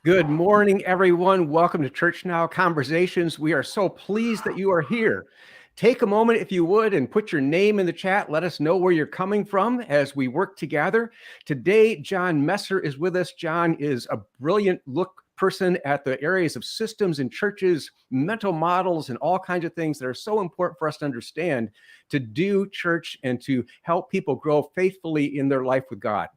Good morning, everyone. Welcome to Church Now Conversations. We are so pleased that you are here. Take a moment, if you would, and put your name in the chat. Let us know where you're coming from as we work together. Today, John Messer is with us. John is a brilliant person at the areas of systems in churches, mental models, and all kinds of things that are so important for us to understand to do church and to help people grow faithfully in their life with God.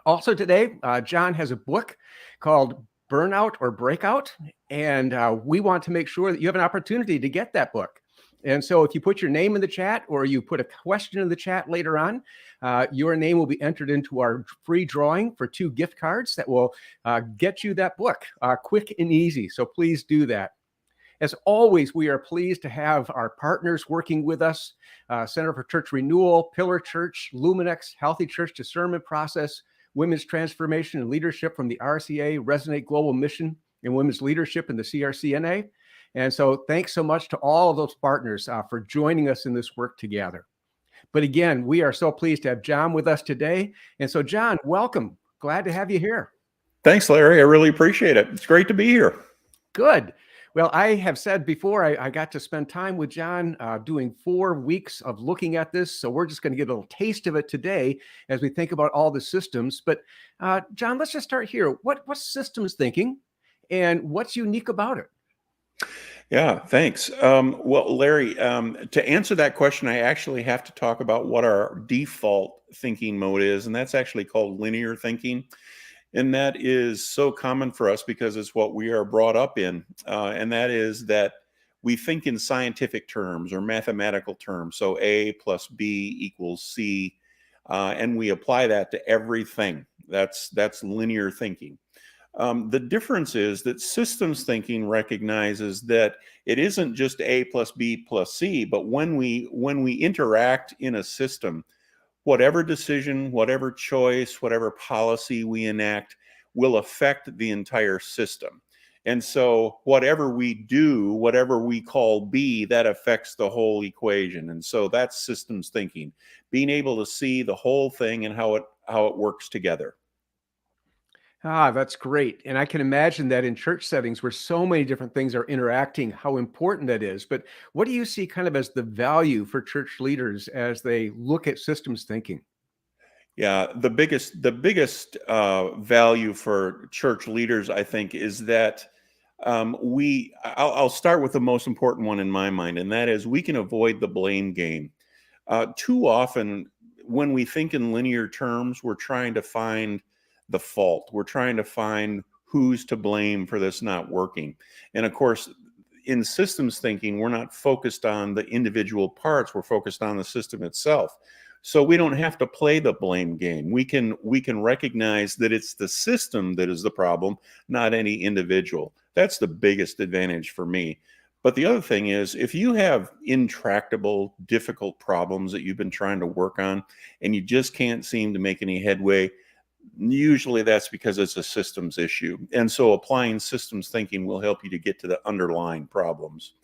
Also today, John has a book called Burnout or Breakout, and we want to make sure that you have an opportunity to get that book. And so if you put your name in the chat or you put a question in the chat later on, your name will be entered into our free drawing for 2 gift cards that will get you that book quick and easy. So please do that. As always, we are pleased to have our partners working with us, Center for Church Renewal, Pillar Church, Luminex, Healthy Church Discernment Process, Women's Transformation and Leadership from the RCA, Resonate Global Mission, and Women's Leadership in the CRCNA. And so thanks so much to all of those partners for joining us in this work together. But again, we are so pleased to have John with us today. And so John, welcome. Glad to have you here. Thanks, Larry. I really appreciate it. It's great to be here. Good. Well, I have said before, I got to spend time with John doing 4 weeks of looking at this. So we're just going to get a little taste of it today as we think about all the systems. But John, let's just start here. What's systems thinking and what's unique about it? Yeah, thanks. Well, Larry, to answer that question, I actually have to talk about what our default thinking mode is, and that's actually called linear thinking. And that is so common for us because it's what we are brought up in. And that is that we think in scientific terms or mathematical terms. So A plus B equals C. And we apply that to everything. That's linear thinking. The difference is that systems thinking recognizes that it isn't just A plus B plus C, but when we interact in a system, whatever decision, whatever choice, whatever policy we enact will affect the entire system. And so whatever we do, whatever we call B, that affects the whole equation. And so that's systems thinking, being able to see the whole thing and how it works together. That's great. And I can imagine that in church settings where so many different things are interacting, how important that is. But what do you see kind of as the value for church leaders as they look at systems thinking? Yeah, the biggest value for church leaders, I think, is that I'll start with the most important one in my mind, and that is we can avoid the blame game. Too often, when we think in linear terms, we're trying to find the fault. We're trying to find who's to blame for this not working. And of course, in systems thinking, we're not focused on the individual parts. We're focused on the system itself. So we don't have to play the blame game. We can recognize that it's the system that is the problem, not any individual. That's the biggest advantage for me. But the other thing is, if you have intractable, difficult problems that you've been trying to work on and you just can't seem to make any headway, usually that's because it's a systems issue. And so applying systems thinking will help you to get to the underlying problems.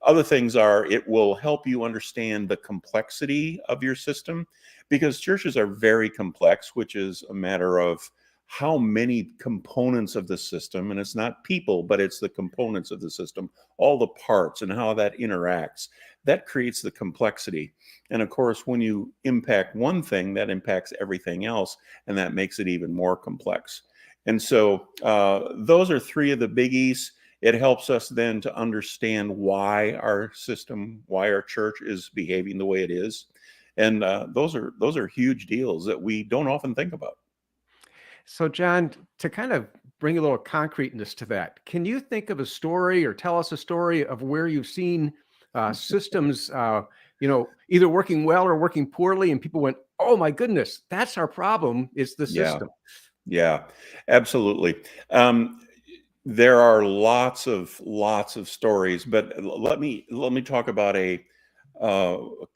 Other things are, it will help you understand the complexity of your system, because churches are very complex, which is a matter of how many components of the system, and it's not people, but it's the components of the system, all the parts and how that interacts. That creates the complexity. And of course, when you impact one thing, that impacts everything else, and that makes it even more complex. And so those are 3 of the biggies. It helps us then to understand why our system, why our church is behaving the way it is. And those are huge deals that we don't often think about. So, John, to kind of bring a little concreteness to that, can you think of a story or tell us a story of where you've seen systems, either working well or working poorly, and people went, "Oh my goodness, that's our problem, is the system." Yeah, absolutely. There are lots of stories, but let me talk about a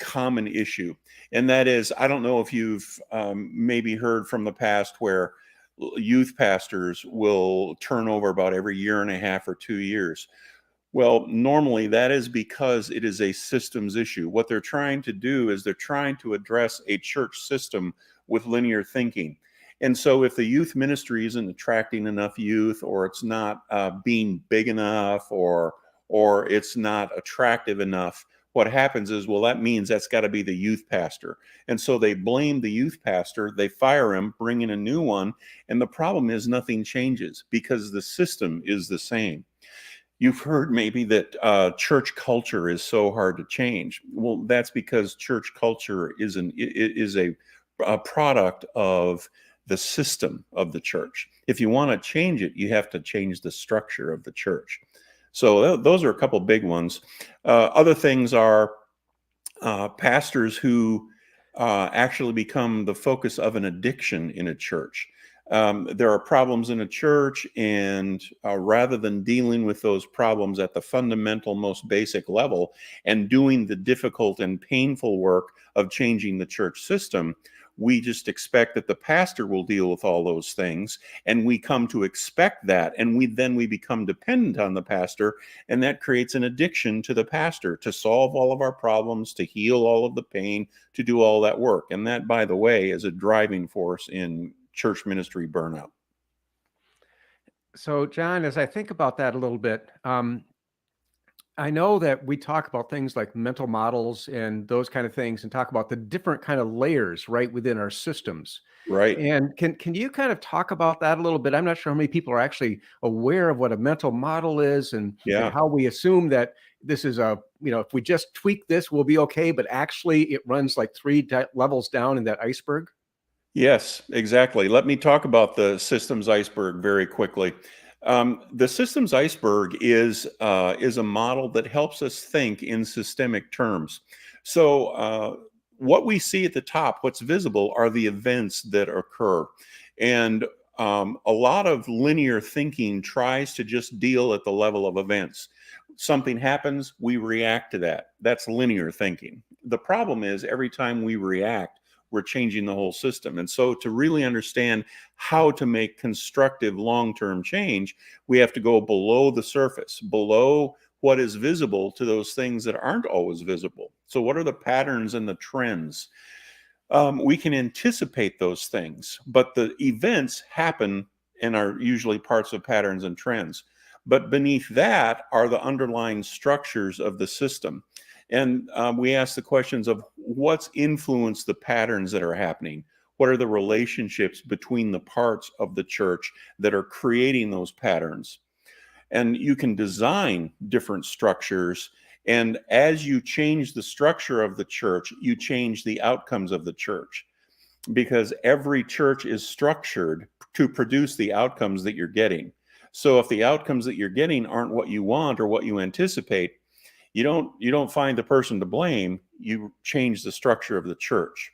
common issue, and that is, I don't know if you've maybe heard from the past where youth pastors will turn over about every year and a half or 2 years. Well, normally that is because it is a systems issue. What they're trying to do is they're trying to address a church system with linear thinking. And so if the youth ministry isn't attracting enough youth, or it's not being big enough, or it's not attractive enough, what happens is, well, that means that's got to be the youth pastor. And so they blame the youth pastor, they fire him, bring in a new one. And the problem is nothing changes because the system is the same. You've heard maybe that church culture is so hard to change. Well, that's because church culture is a product of the system of the church. If you want to change it, you have to change the structure of the church. So those are a couple big ones. Other things are pastors who actually become the focus of an addiction in a church. There are problems in a church, and rather than dealing with those problems at the fundamental, most basic level and doing the difficult and painful work of changing the church system, we just expect that the pastor will deal with all those things, and we come to expect that, and we become dependent on the pastor, and that creates an addiction to the pastor to solve all of our problems, to heal all of the pain, to do all that work. And that, by the way, is a driving force in church ministry burnout. So, John, as I think about that a little bit, I know that we talk about things like mental models and those kind of things, and talk about the different kind of layers right within our systems. Right. And can you kind of talk about that a little bit? I'm not sure how many people are actually aware of what a mental model is, and Yeah. how we assume that this is if we just tweak this, we'll be okay. But actually, it runs like three levels down in that iceberg. Yes, exactly. Let me talk about the systems iceberg very quickly. The systems iceberg is a model that helps us think in systemic terms. So what we see at the top, what's visible, are the events that occur, and a lot of linear thinking tries to just deal at the level of events. Something happens, we react to that. That's linear thinking. The problem is every time we react, we're changing the whole system. And so to really understand how to make constructive long-term change, we have to go below the surface, below what is visible, to those things that aren't always visible. So what are the patterns and the trends? We can anticipate those things, but the events happen and are usually parts of patterns and trends. But beneath that are the underlying structures of the system. And we ask the questions of what's influenced the patterns that are happening? What are the relationships between the parts of the church that are creating those patterns? And you can design different structures. And as you change the structure of the church, you change the outcomes of the church, because every church is structured to produce the outcomes that you're getting. So if the outcomes that you're getting aren't what you want or what you anticipate, you don't find the person to blame, you change the structure of the church.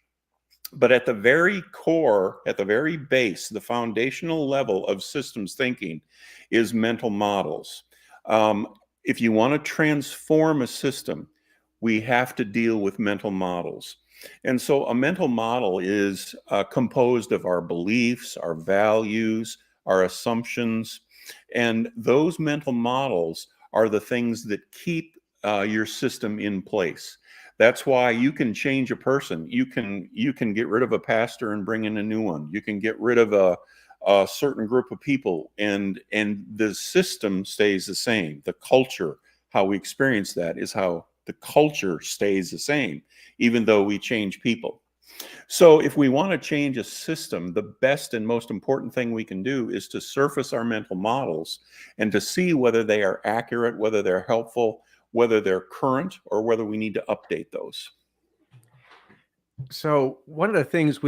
But at the very core, at the very base, the foundational level of systems thinking is mental models. If you want to transform a system, we have to deal with mental models. And so a mental model is composed of our beliefs, our values, our assumptions, and those mental models are the things that keep your system in place. That's why you can change a person. You can get rid of a pastor and bring in a new one. You can get rid of a certain group of people, and the system stays the same. The culture, how we experience that, is how the culture stays the same, even though we change people. So if we want to change a system, the best and most important thing we can do is to surface our mental models and to see whether they are accurate, whether they're helpful, whether they're current, or whether we need to update those. So one of the things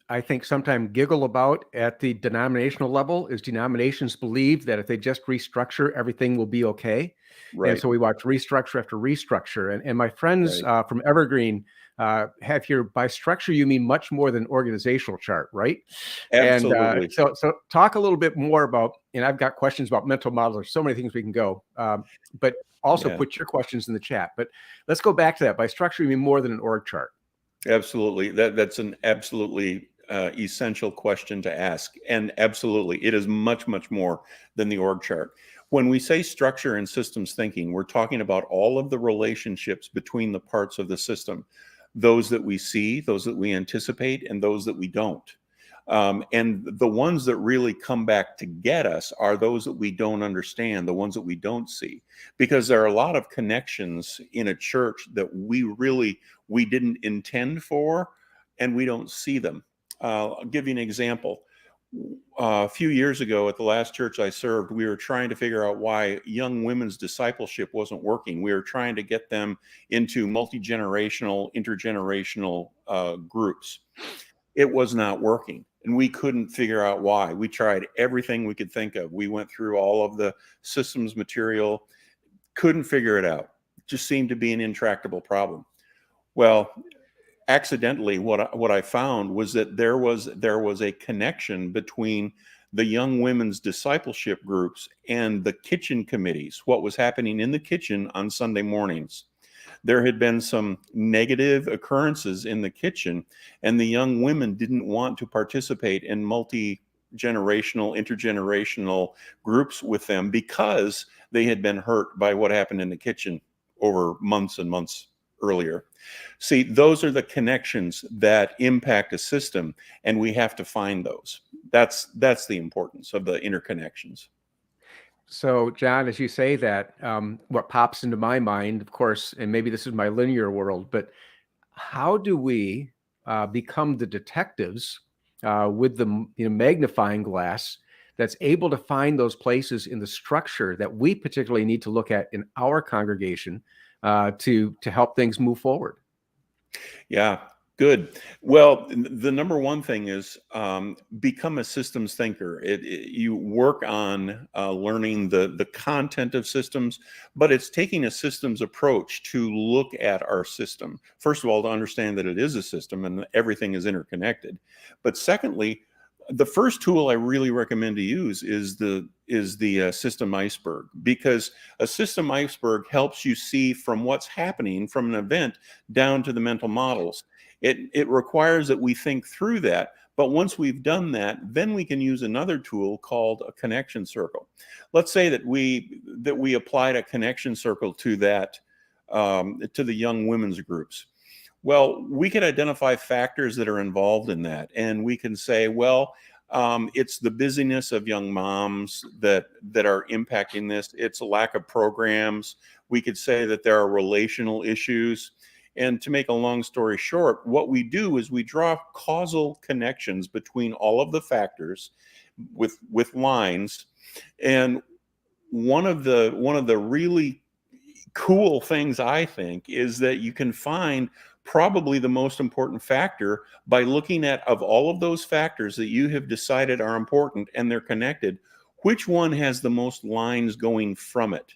I think, sometimes giggle about at the denominational level is denominations believe that if they just restructure, everything will be okay. And Right. so we watch restructure after restructure. And my friends Right. from Evergreen have here, by structure, you mean much more than organizational chart, right? And Absolutely. so talk a little bit more about, and I've got questions about mental models. There's so many things we can go, but also Yeah. put your questions in the chat. But let's go back to that. By structure, you mean more than an org chart. Absolutely. That's an absolutely essential question to ask. And absolutely, it is much, much more than the org chart. When we say structure and systems thinking, we're talking about all of the relationships between the parts of the system, those that we see, those that we anticipate, and those that we don't. And the ones that really come back to get us are those that we don't understand, the ones that we don't see, because there are a lot of connections in a church that we didn't intend for, and we don't see them. I'll give you an example. A few years ago at the last church I served, we were trying to figure out why young women's discipleship wasn't working. We were trying to get them into multi-generational, intergenerational groups. It was not working, and we couldn't figure out why. We tried everything we could think of. We went through all of the systems material, couldn't figure it out. It just seemed to be an intractable problem. Well, accidentally, what I found was that there was a connection between the young women's discipleship groups and the kitchen committees, what was happening in the kitchen on Sunday mornings. There had been some negative occurrences in the kitchen, and the young women didn't want to participate in multi-generational, intergenerational groups with them because they had been hurt by what happened in the kitchen over months and months earlier. See, those are the connections that impact a system, and we have to find those. That's the importance of the interconnections. So, John, as you say that, what pops into my mind, of course, and maybe this is my linear world, but how do we become the detectives with the magnifying glass that's able to find those places in the structure that we particularly need to look at in our congregation to help things move forward? Yeah, good. Well, the number one thing is become a systems thinker. You work on learning the content of systems, but it's taking a systems approach to look at our system. First of all, to understand that it is a system and everything is interconnected. But secondly, the first tool I really recommend to use is the system iceberg, because a system iceberg helps you see from what's happening from an event down to the mental models. It requires that we think through that, but once we've done that, then we can use another tool called a connection circle. Let's say that we applied a connection circle to that to the young women's groups. Well, we can identify factors that are involved in that, and we can say, well, it's the busyness of young moms that are impacting this. It's a lack of programs. We could say that there are relational issues. And to make a long story short, what we do is we draw causal connections between all of the factors with lines. And one of the really cool things, I think, is that you can find probably the most important factor by looking at, of all of those factors that you have decided are important and they're connected, which one has the most lines going from it.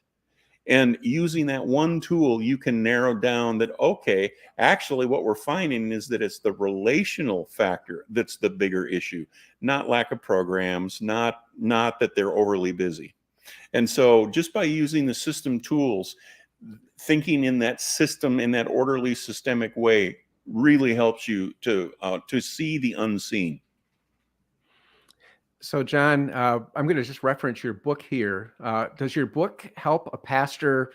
And using that one tool, you can narrow down that, okay, actually what we're finding is that it's the relational factor that's the bigger issue, not lack of programs, not that they're overly busy. And so just by using the system tools, thinking in that system, in that orderly systemic way, really helps you to see the unseen. So, John, I'm going to just reference your book here. Does your book help a pastor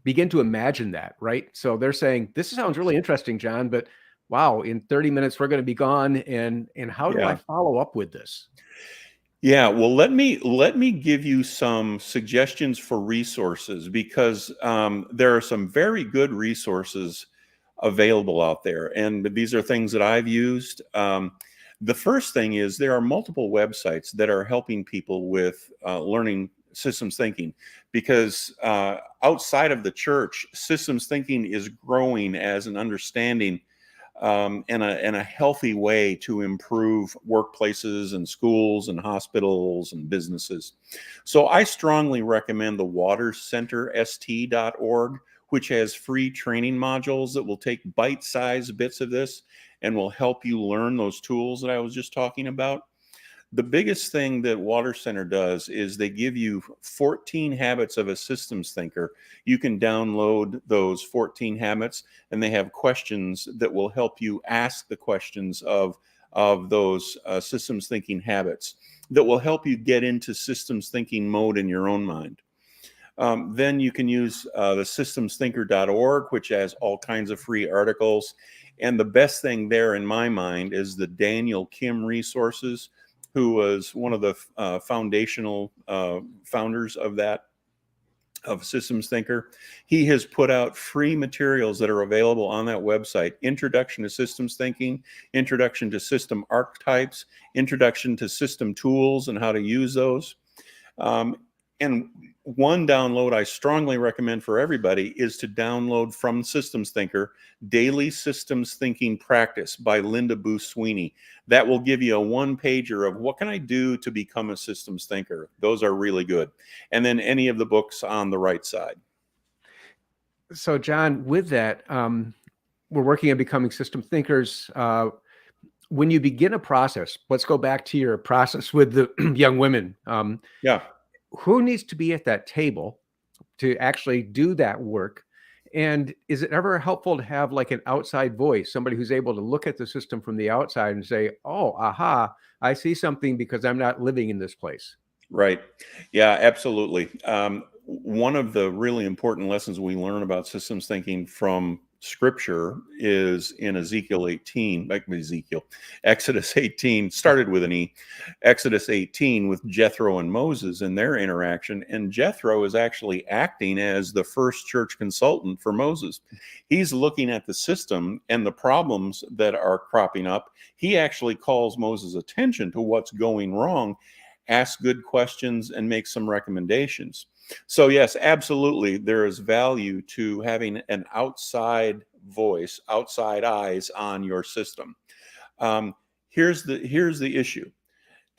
begin to imagine that, right? So they're saying, this sounds really interesting, John, but wow, in 30 minutes, we're going to be gone. And how do I follow up with this? Yeah, well, let me give you some suggestions for resources, because there are some very good resources available out there, and these are things that I've used. The first thing is there are multiple websites that are helping people with learning systems thinking, because outside of the church, systems thinking is growing as an understanding and a healthy way to improve workplaces and schools and hospitals and businesses. So I strongly recommend the watercenterst.org, which has free training modules that will take bite-sized bits of this and will help you learn those tools that I was just talking about. The biggest thing that Water Center does is they give you 14 habits of a systems thinker. You can download those 14 habits, and they have questions that will help you ask the questions of those systems thinking habits that will help you get into systems thinking mode in your own mind. Then you can use the systemsthinker.org, which has all kinds of free articles. And the best thing there in my mind is the Daniel Kim resources, who was one of the foundational founders of that, of Systems Thinker. He has put out free materials that are available on that website: Introduction to Systems Thinking, Introduction to System Archetypes, Introduction to System Tools and how to use those. And one download I strongly recommend for everybody is to download from Systems Thinker, Daily Systems Thinking Practice by Linda Booth Sweeney. That will give you a one-pager of what can I do to become a systems thinker. Those are really good. And then any of the books on the right side. So, John, with that, we're working on becoming system thinkers. When you begin a process, let's go back to your process with the young women. Yeah. Who needs to be at that table to actually do that work? And is it ever helpful to have like an outside voice, somebody who's able to look at the system from the outside and say, oh, aha, I see something because I'm not living in this place? Right. Yeah, absolutely. One of the really important lessons we learn about systems thinking from Scripture is in Exodus 18, started with an E, Exodus 18 with Jethro and Moses and their interaction. And Jethro is actually acting as the first church consultant for Moses. He's looking at the system and the problems that are cropping up. He actually calls Moses' attention to what's going wrong, ask good questions, and make some recommendations. So yes, absolutely, there is value to having an outside voice, outside eyes on your system. Here's the issue.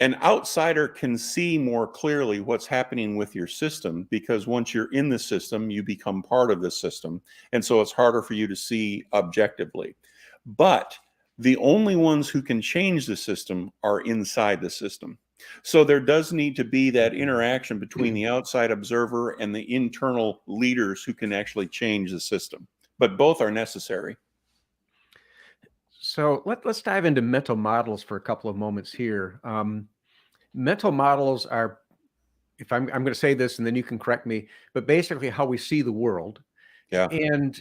An outsider can see more clearly what's happening with your system, because once you're in the system, you become part of the system. And so it's harder for you to see objectively. But the only ones who can change the system are inside the system. So there does need to be that interaction between the outside observer and the internal leaders who can actually change the system. But both are necessary. So let's dive into mental models for a couple of moments here. Mental models are, if I'm going to say this and then you can correct me, but basically how we see the world. Yeah. And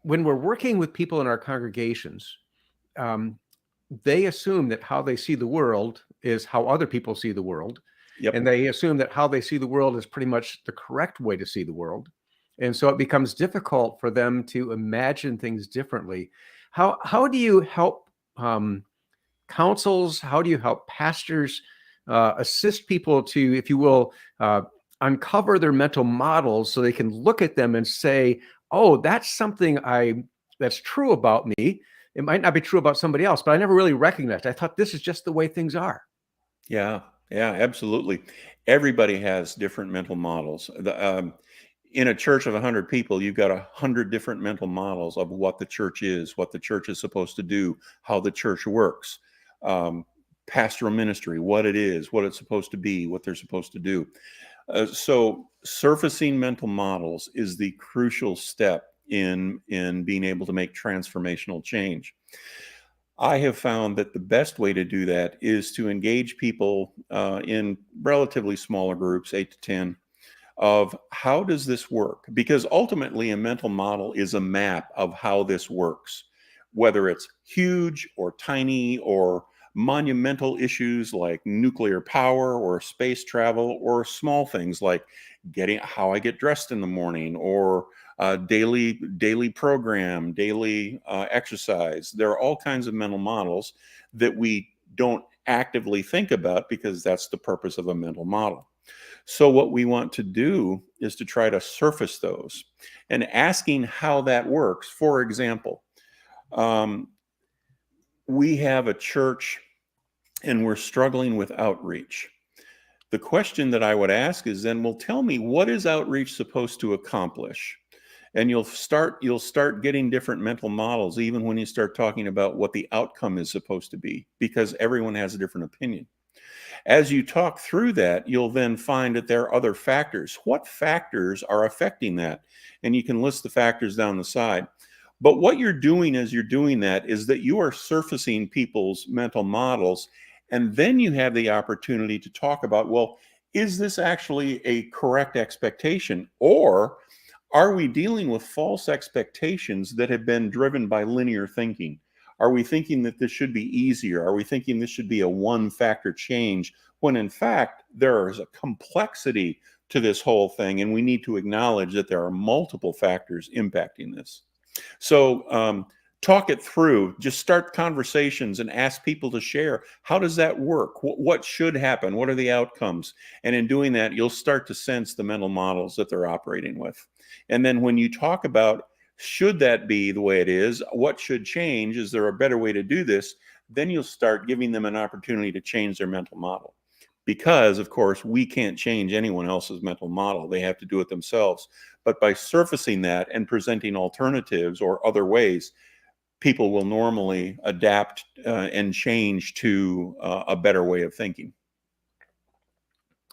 when we're working with people in our congregations, they assume that how they see the world is how other people see the world. Yep. And they assume that how they see the world is pretty much the correct way to see the world. And so it becomes difficult for them to imagine things differently. How do you help councils? How do you help pastors assist people to, if you will, uncover their mental models so they can look at them and say, oh, that's something that's true about me. It might not be true about somebody else, but I never really recognized. I thought this is just the way things are. Yeah, absolutely. Everybody has different mental models. In a church of 100 people, you've got 100 different mental models of what the church is, what the church is supposed to do, how the church works, pastoral ministry, what it is, what it's supposed to be, what they're supposed to do. So surfacing mental models is the crucial step in being able to make transformational change. I have found that the best way to do that is to engage people in relatively smaller groups, 8 to 10, of how does this work? Because ultimately a mental model is a map of how this works, whether it's huge or tiny or monumental issues like nuclear power or space travel, or small things like how I get dressed in the morning, or daily program, daily exercise. There are all kinds of mental models that we don't actively think about because that's the purpose of a mental model. So what we want to do is to try to surface those and asking how that works. For example, we have a church and we're struggling with outreach. The question that I would ask is then, well, tell me, what is outreach supposed to accomplish? And you'll start getting different mental models even when you start talking about what the outcome is supposed to be, because everyone has a different opinion. As you talk through that, you'll then find that there are other factors. What factors are affecting that? And you can list the factors down the side. But what you're doing as you're doing that is that you are surfacing people's mental models. And then you have the opportunity to talk about, well, is this actually a correct expectation? Or Are we dealing with false expectations that have been driven by linear thinking? Are we thinking that this should be easier? Are we thinking this should be a one-factor change when in fact there is a complexity to this whole thing, and we need to acknowledge that there are multiple factors impacting this? So talk it through. Just start conversations and ask people to share. How does that work? What should happen? What are the outcomes? And in doing that, you'll start to sense the mental models that they're operating with. And then when you talk about, should that be the way it is? What should change? Is there a better way to do this? Then you'll start giving them an opportunity to change their mental model. Because, of course, we can't change anyone else's mental model. They have to do it themselves. But by surfacing that and presenting alternatives or other ways, people will normally adapt and change to a better way of thinking.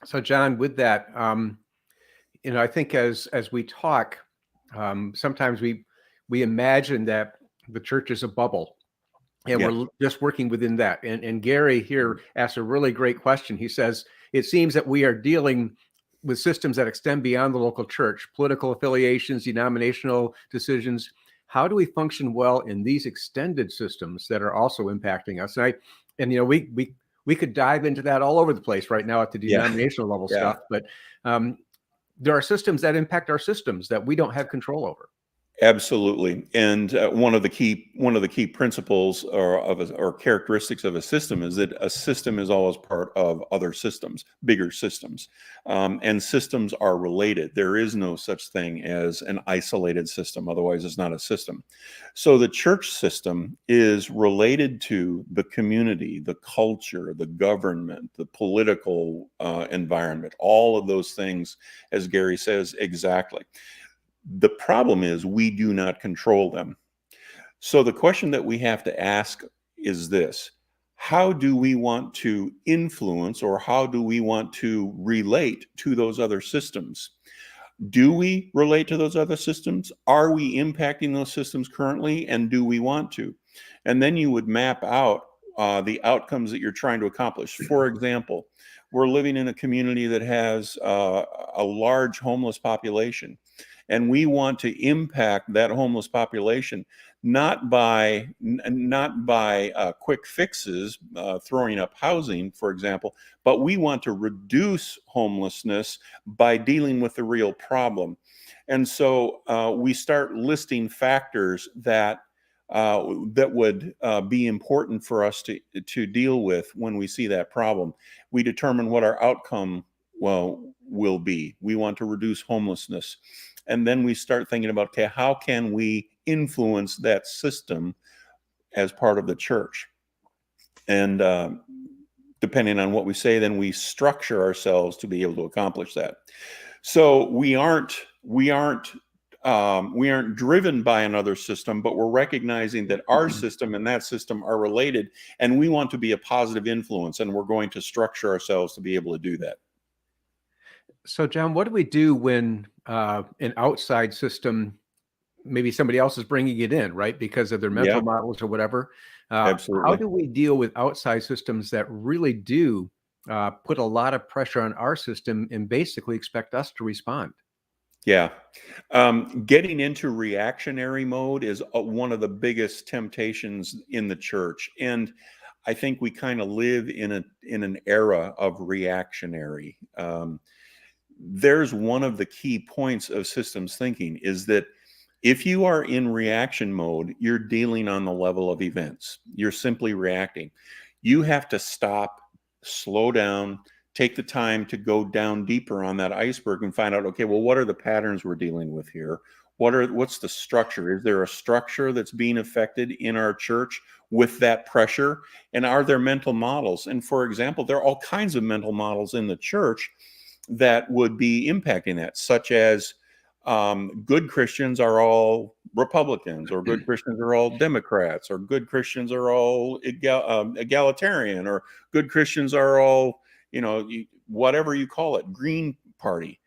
So, John, with that, I think as we talk, sometimes we imagine that the church is a bubble, and we're just working within that. And Gary here asked a really great question. He says, it seems that we are dealing with systems that extend beyond the local church, political affiliations, denominational decisions. How do we function well in these extended systems that are also impacting us? We could dive into that all over the place right now at the denominational level stuff, but there are systems that impact our systems that we don't have control over. Absolutely, and one of the key principles or characteristics of a system is that a system is always part of other systems, bigger systems, and systems are related. There is no such thing as an isolated system; otherwise, it's not a system. So the church system is related to the community, the culture, the government, the political environment. All of those things, as Gary says, exactly. The problem is we do not control them. So the question that we have to ask is this: how do we want to influence, or how do we want to relate to those other systems? Do we relate to those other systems? Are we impacting those systems currently? And do we want to? And then you would map out the outcomes that you're trying to accomplish. For example, we're living in a community that has a large homeless population. And we want to impact that homeless population, not by quick fixes, throwing up housing, for example, but we want to reduce homelessness by dealing with the real problem. And so we start listing factors that would be important for us to deal with when we see that problem. We determine what our outcome will be. We want to reduce homelessness. And then we start thinking about, okay, how can we influence that system as part of the church? And depending on what we say, then we structure ourselves to be able to accomplish that. So we aren't driven by another system, but we're recognizing that our system and that system are related, and we want to be a positive influence, and we're going to structure ourselves to be able to do that. So, John, what do we do when an outside system, maybe somebody else is bringing it in, right, because of their mental models or whatever? Absolutely. How do we deal with outside systems that really do put a lot of pressure on our system and basically expect us to respond? Yeah. Getting into reactionary mode is one of the biggest temptations in the church. And I think we kind of live in an era of reactionary. There's one of the key points of systems thinking is that if you are in reaction mode, you're dealing on the level of events. You're simply reacting. You have to stop, slow down, take the time to go down deeper on that iceberg and find out, okay, well, what are the patterns we're dealing with here? What's the structure? Is there a structure that's being affected in our church with that pressure? And are there mental models? And for example, there are all kinds of mental models in the church that would be impacting that, such as good Christians are all Republicans, or good Christians are all Democrats, or good Christians are all egalitarian, or good Christians are all, whatever you call it, Green Party.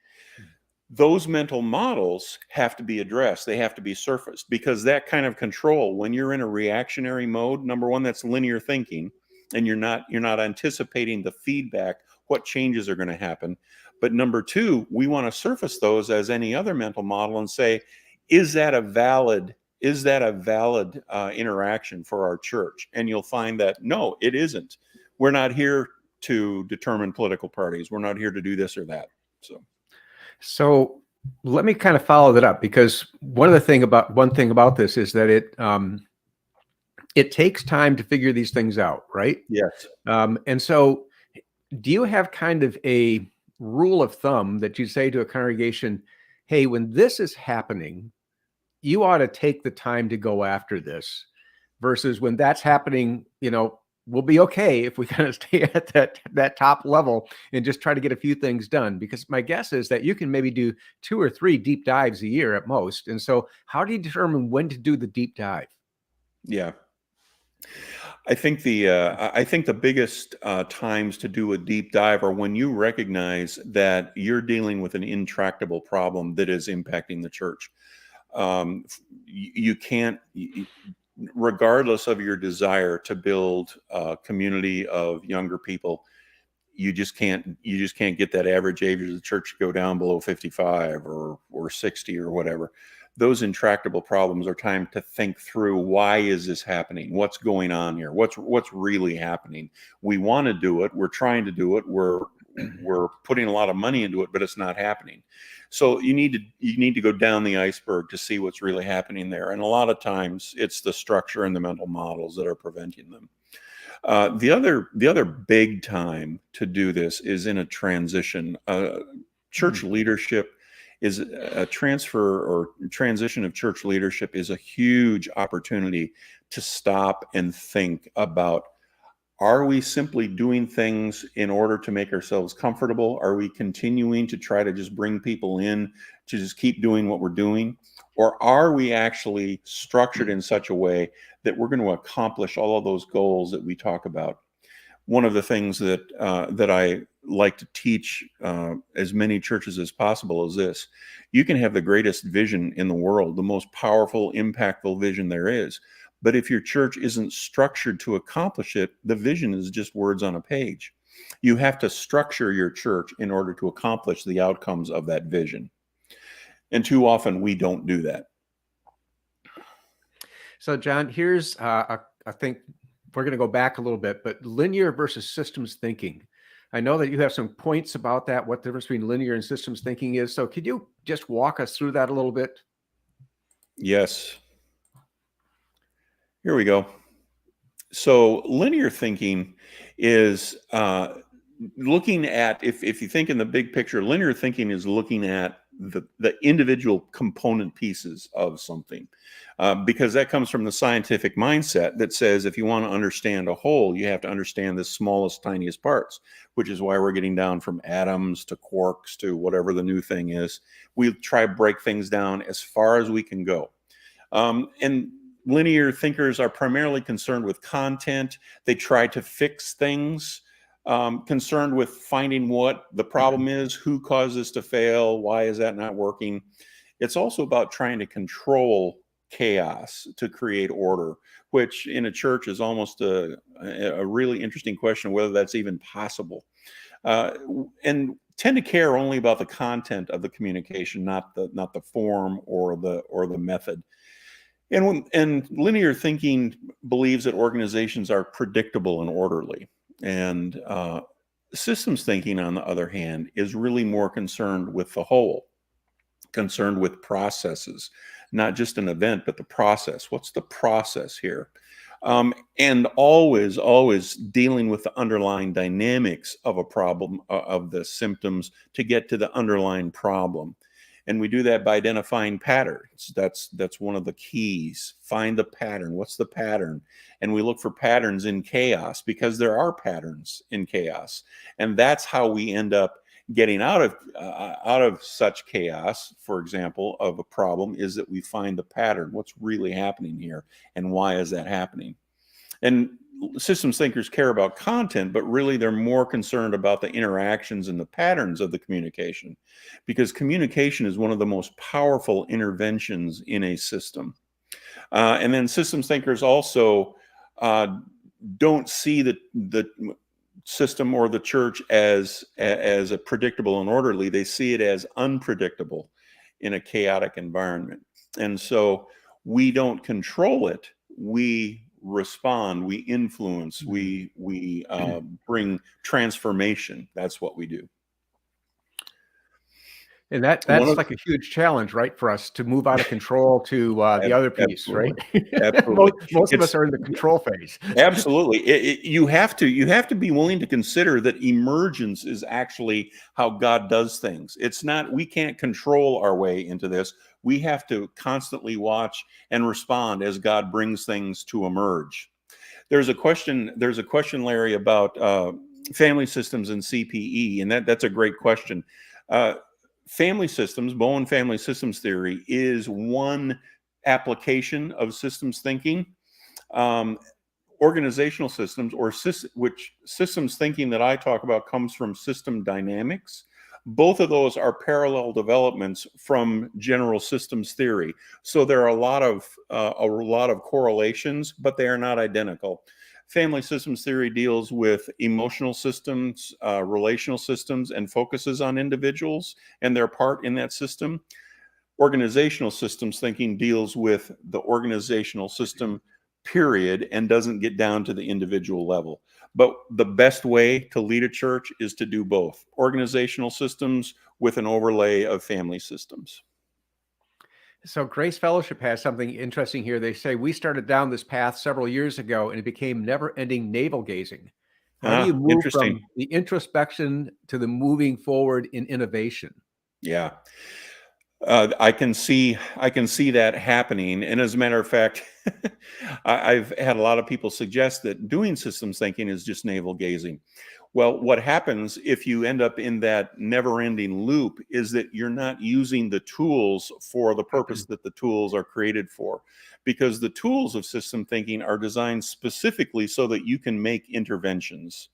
Those mental models have to be addressed. They have to be surfaced, because that kind of control, when you're in a reactionary mode, number one, that's linear thinking, and you're not anticipating the feedback, what changes are going to happen. But number two, we want to surface those as any other mental model and say, is that a valid interaction for our church? And you'll find that no, it isn't. We're not here to determine political parties. We're not here to do this or that. So let me kind of follow that up, because one thing about this is that it takes time to figure these things out, right? Yes. And so do you have kind of a rule of thumb that you say to a congregation, hey, when this is happening, you ought to take the time to go after this, versus when that's happening, we'll be okay if we kind of stay at that top level and just try to get a few things done? Because my guess is that you can maybe do 2 or 3 deep dives a year at most. And so how do you determine when to do the deep dive? Yeah. I think the biggest times to do a deep dive are when you recognize that you're dealing with an intractable problem that is impacting the church. You can't, regardless of your desire to build a community of younger people, you just can't get that average age of the church to go down below 55 or 60 or whatever. Those intractable problems are time to think through, why is this happening? What's going on here? What's really happening? We want to do it. We're trying to do it. We're putting a lot of money into it, but it's not happening. So you need to go down the iceberg to see what's really happening there. And a lot of times it's the structure and the mental models that are preventing them. The other big time to do this is in a transition. Church leadership is a transition of church leadership is a huge opportunity to stop and think about, are we simply doing things in order to make ourselves comfortable? Are we continuing to try to just bring people in to just keep doing what we're doing? Or are we actually structured in such a way that we're going to accomplish all of those goals that we talk about? One of the things that I like to teach as many churches as possible is this: you can have the greatest vision in the world, the most powerful, impactful vision there is. But if your church isn't structured to accomplish it, the vision is just words on a page. You have to structure your church in order to accomplish the outcomes of that vision. And too often we don't do that. So, John, here's, I think we're going to go back a little bit, but linear versus systems thinking. I know that you have some points about that, what the difference between linear and systems thinking is. So could you just walk us through that a little bit? Yes. Here we go. So linear thinking is looking at, if you think in the big picture, linear thinking is looking at the individual component pieces of something, because that comes from the scientific mindset that says if you want to understand a whole, you have to understand the smallest, tiniest parts, which is why we're getting down from atoms to quarks to whatever the new thing is. We try to break things down as far as we can go. And linear thinkers are primarily concerned with content. They try to fix things, concerned with finding what the problem is, who caused this to fail, why is that not working. It's also about trying to control chaos to create order, which in a church is almost a really interesting question, whether that's even possible. And tend to care only about the content of the communication, not the form or the method. And linear thinking believes that organizations are predictable and orderly. And systems thinking, on the other hand, is really more concerned with the whole, concerned with processes, not just an event, but the process. What's the process here? And always dealing with the underlying dynamics of a problem, of the symptoms, to get to the underlying problem. And we do that by identifying patterns. That's one of the keys. Find the pattern. What's the pattern? And we look for patterns in chaos, because there are patterns in chaos. And that's how we end up getting out of such chaos, for example, of a problem, is that we find the pattern. What's really happening here, and why is that happening? And systems thinkers care about content, but really they're more concerned about the interactions and the patterns of the communication, because communication is one of the most powerful interventions in a system. And then systems thinkers also don't see the system or the church as a predictable and orderly. They see it as unpredictable in a chaotic environment. And so we don't control it. We respond, we influence, we bring transformation. That's what we do. And that's like a huge challenge, right, for us to move out of control to the other piece, absolutely. right? Absolutely. Most of us are in the control phase. Absolutely. You have to be willing to consider that emergence is actually how God does things. It's not, we can't control our way into this. We have to constantly watch and respond as God brings things to emerge. There's a question, Larry, about family systems and CPE, and that's a great question. Family systems, Bowen family systems theory, is one application of systems thinking. Organizational systems, which systems thinking that I talk about comes from system dynamics. Both of those are parallel developments from general systems theory. So there are a lot of correlations, but they are not identical. Family systems theory deals with emotional systems, relational systems, and focuses on individuals and their part in that system. Organizational systems thinking deals with the organizational system, period, and doesn't get down to the individual level. But the best way to lead a church is to do both organizational systems with an overlay of family systems. So Grace Fellowship has something interesting here. They say, we started down this path several years ago and it became never-ending navel gazing. How do you move from the introspection to the moving forward in innovation? Yeah. I can see that happening. And as a matter of fact, I've had a lot of people suggest that doing systems thinking is just navel gazing. Well, what happens if you end up in that never-ending loop is that you're not using the tools for the purpose that the tools are created for, because the tools of system thinking are designed specifically so that you can make interventions.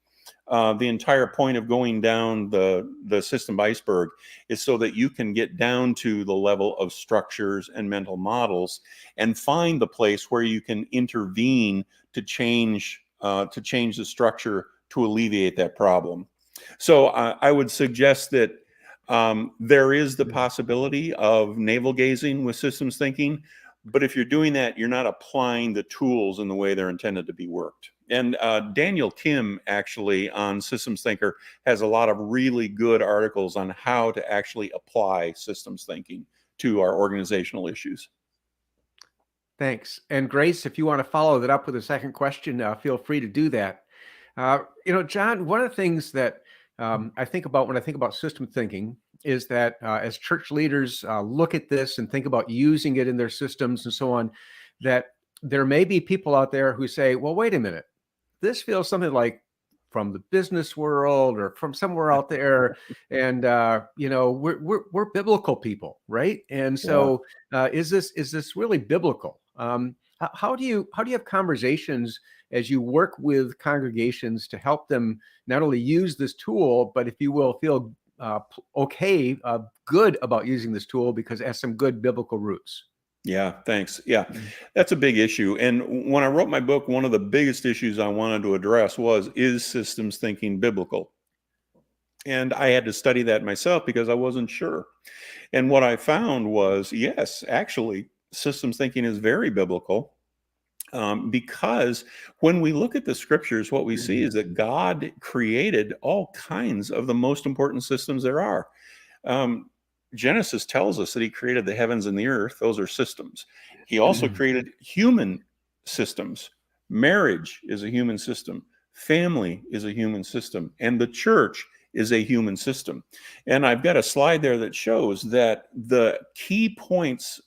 The entire point of going down the system iceberg is so that you can get down to the level of structures and mental models and find the place where you can intervene to change the structure to alleviate that problem. So I would suggest that there is the possibility of navel gazing with systems thinking, but if you're doing that, you're not applying the tools in the way they're intended to be worked. And Daniel Kim, actually, on Systems Thinker, has a lot of really good articles on how to actually apply systems thinking to our organizational issues. Thanks. And Grace, if you want to follow that up with a second question, feel free to do that. John, one of the things that I think about when I think about system thinking is that as church leaders look at this and think about using it in their systems and so on, that there may be people out there who say, well, wait a minute, this feels something like from the business world or from somewhere out there. And, we're biblical people, right? And so is this really biblical? How do you have conversations as you work with congregations to help them not only use this tool, but if you will, feel good about using this tool because it has some good biblical roots? Yeah, thanks. Yeah, that's a big issue. And when I wrote my book, one of the biggest issues I wanted to address is systems thinking biblical? And I had to study that myself because I wasn't sure. And what I found was, yes, actually, systems thinking is very biblical. Because when we look at the scriptures, what we see is that God created all kinds of the most important systems there are. Genesis tells us that he created the heavens and the earth. Those are systems. He also created human systems. Marriage is a human system. Family is a human system. And the church is a human system. And I've got a slide there that shows that the key points,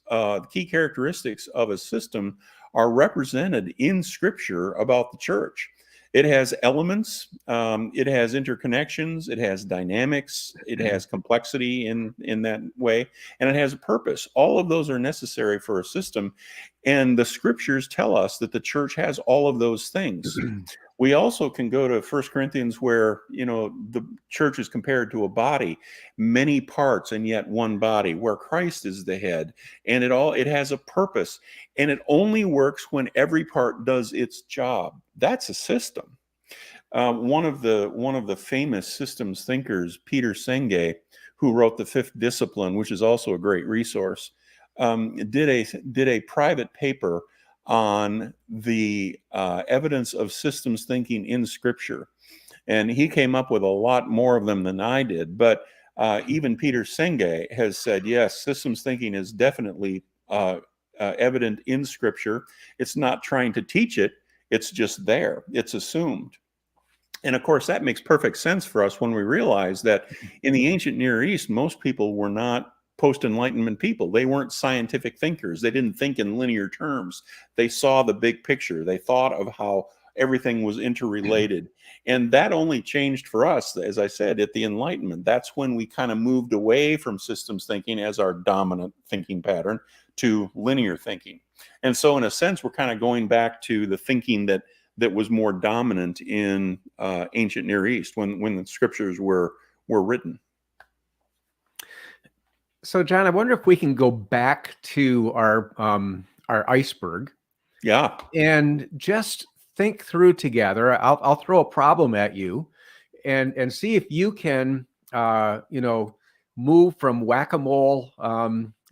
key characteristics of a system are represented in Scripture about the church. It has elements, it has interconnections, it has dynamics, it has complexity in that way, and it has a purpose. All of those are necessary for a system, and the Scriptures tell us that the church has all of those things. We also can go to 1 Corinthians where, the church is compared to a body, many parts and yet one body, where Christ is the head, and it has a purpose, and it only works when every part does its job. That's a system. One of the famous systems thinkers, Peter Senge, who wrote The Fifth Discipline, which is also a great resource, did a private paper on the evidence of systems thinking in Scripture, and he came up with a lot more of them than I did. But even Peter Senge has said, yes, systems thinking is definitely evident in Scripture. It's not trying to teach it; it's just there. It's assumed. And of course, that makes perfect sense for us when we realize that in the ancient Near East, most people were not post-Enlightenment people. They weren't scientific thinkers. They didn't think in linear terms. They saw the big picture. They thought of how everything was interrelated. And that only changed for us, as I said, at the Enlightenment. That's when we kind of moved away from systems thinking as our dominant thinking pattern to linear thinking. And so in a sense, we're kind of going back to the thinking that was more dominant in ancient Near East when the scriptures were written. So, John, I wonder if we can go back to our iceberg. Yeah. And just think through together. I'll throw a problem at you, and see if you can move from whack-a-mole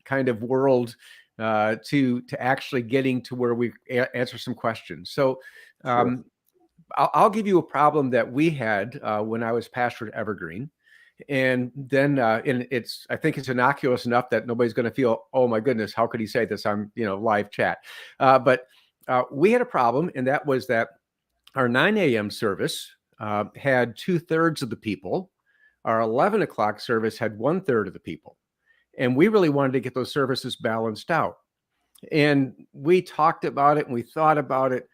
kind of world to actually getting to where we answer some questions. So. Sure. I'll give you a problem that we had when I was pastor at Evergreen, and then I think it's innocuous enough that nobody's going to feel, oh my goodness, how could he say this on live chat? But we had a problem, and that was that our 9 a.m. service had 2/3 of the people. Our 11 o'clock service had 1/3 of the people, and we really wanted to get those services balanced out. And we talked about it and we thought about it.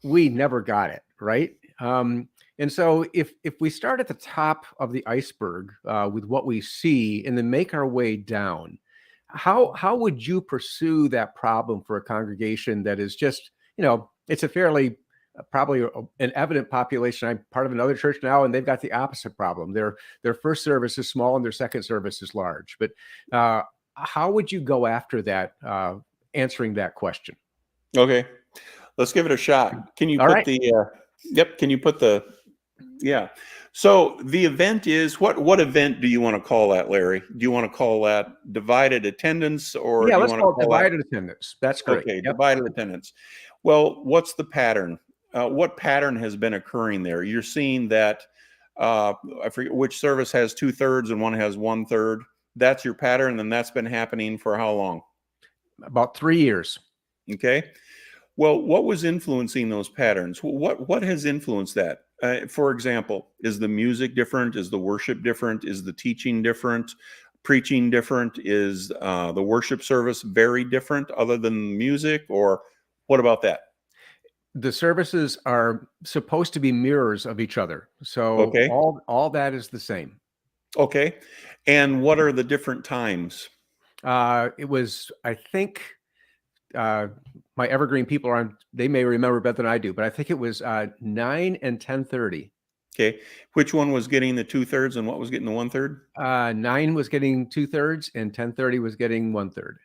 We never got it right. And so if we start at the top of the iceberg with what we see and then make our way down, how would you pursue that problem for a congregation that is just, it's a fairly probably an evident population. I'm part of another church now, and they've got the opposite problem. Their first service is small and their second service is large. But how would you go after that, answering that question? Okay. Let's give it a shot. Can you put yeah. So the event is, what event do you want to call that, Larry? Do you want to call that divided attendance, or do you let's want to call it call divided attendance. That's great. Okay, divided attendance. Well, what's the pattern? What pattern has been occurring there? You're seeing that I forget which service has 2/3 and one has 1/3. That's your pattern, and that's been happening for how long? About 3 years. Okay. Well, what was influencing those patterns? What has influenced that? For example, is the music different? Is the worship different? Is the teaching different? Preaching different? Is the worship service very different other than music? Or what about that? The services are supposed to be mirrors of each other. So Okay. all that is the same. Okay. And what are the different times? It was, I think, my Evergreen people they may remember better than I do, but I think it was 9 and 10:30. Okay. Which one was getting the 2/3 and what was getting the 1/3? 9 was getting 2/3 and 10:30 was getting 1/3.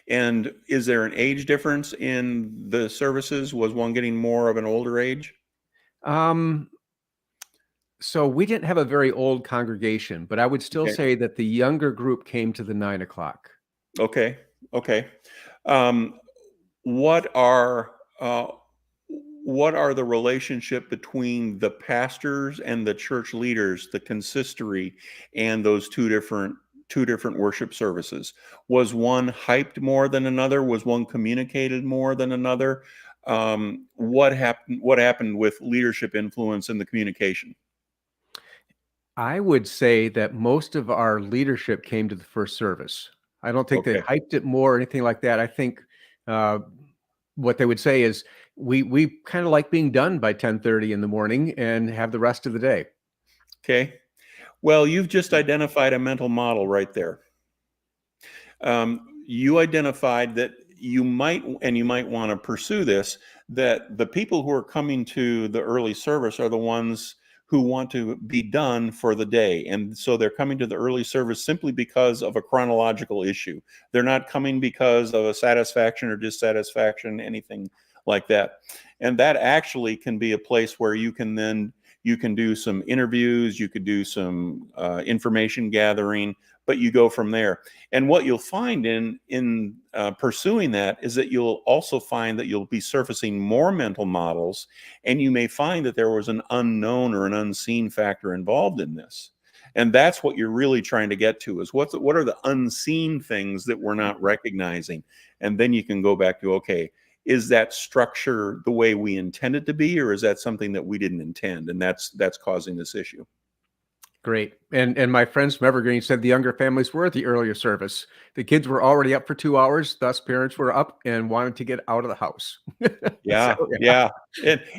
And is there an age difference in the services? Was one getting more of an older age? So we didn't have a very old congregation, but I would still Okay. say that the younger group came to the 9 o'clock. Okay. Okay. What are the relationship between the pastors and the church leaders, the consistory, and those two different worship services? Was one hyped more than another? Was one communicated more than another? What happened with leadership influence in the communication? I would say that most of our leadership came to the first service. I don't think they hyped it more or anything like that. I think what they would say is we kind of like being done by 10:30 in the morning and have the rest of the day. Okay. Well, you've just identified a mental model right there. You identified that you might want to pursue this, that the people who are coming to the early service are the ones who want to be done for the day. And so they're coming to the early service simply because of a chronological issue. They're not coming because of a satisfaction or dissatisfaction, anything like that. And that actually can be a place where you can then You can do some interviews, you could do some information gathering, but you go from there. And what you'll find in pursuing that is that you'll also find that you'll be surfacing more mental models, and you may find that there was an unknown or an unseen factor involved in this. And that's what you're really trying to get to, is what are the unseen things that we're not recognizing? And then you can go back to, okay, is that structure the way we intended to be, or is that something that we didn't intend? And that's causing this issue. Great. And my friends from Evergreen said the younger families were at the earlier service. The kids were already up for 2 hours. Thus, parents were up and wanted to get out of the house. Yeah, So, yeah.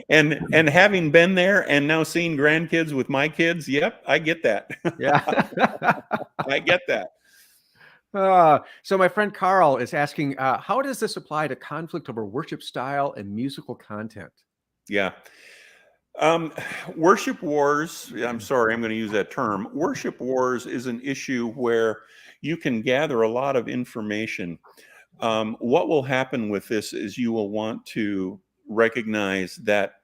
And having been there and now seeing grandkids with my kids, yep, I get that. Yeah. I get that. So my friend Carl is asking, how does this apply to conflict over worship style and musical content? Yeah. Worship wars, I'm sorry, I'm going to use that term. Worship wars is an issue where you can gather a lot of information. What will happen with this is you will want to recognize that